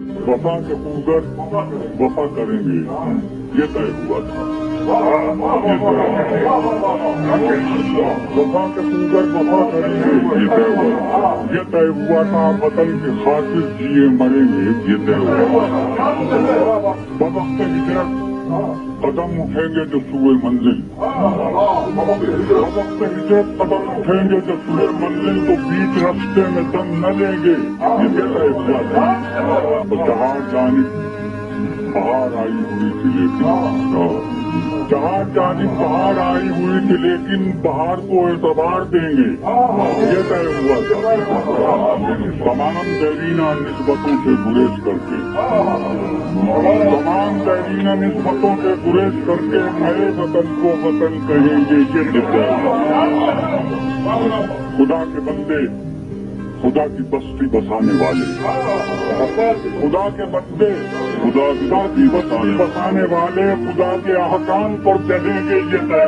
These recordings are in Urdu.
وفا کے خوگر وفا کریں گے، یہ طے ہوا تھا۔ وفا کے خوگر وفا کریں گے، یہ طے ہوا تھا۔ وطن کی خاطر جیے مریں گے، یہ طے ہوا تھا۔ بوقت ہجرت قدم اٹھیں گے جو سوئے منزل، وقت ہجرت قدم اٹھیں گے جو سوئے منزل، تو بیچ راستے میں دم نہ لیں گے، یہ طے ہوا تھا۔ جہاں جانب بہار آئی ہوئی تھی لیکن بہار کو اعتبار دیں گے، یہ طے ہوا تھا۔ تمام دیرینہ نسبتوں سے گریز کر کے، تمام دیرینہ نسبتوں سے گریز کر کے نئے وطن کو وطن کہیں گے، یہ طے ہوا۔ خدا کے بندے، خدا کی بستی بسانے والے، خدا کے بندے، خدا کی بستی بسانے والے، خدا کے احکام پر چلیں گے، یہ طے۔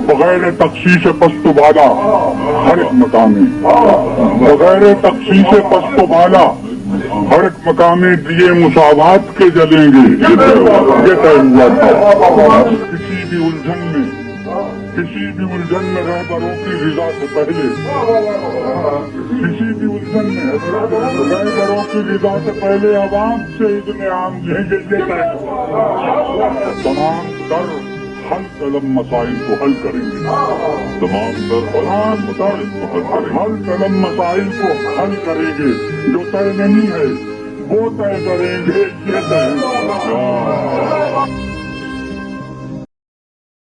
بغیر تخصیص پست و بالا ہر ایک مقامی، بغیر تخصیص پست و بالا ہر ایک مقامی دیے مساوات کے جلیں گے، یہ طے ہوا تھا۔ کسی بھی الجھن میں رہبروں کی رضا سے پہلے، کسی بھی الجھن میں رہبروں کی رضا سے پہلے عوام سے اذن عام لیں گے، یہ طے۔ تمام در حل طلب مسائل کو حل کریں گے، تمام در حل طلب مسائل کو حل کریں گے، جو طے نہیں ہے وہ طے کریں گے، یہ طے۔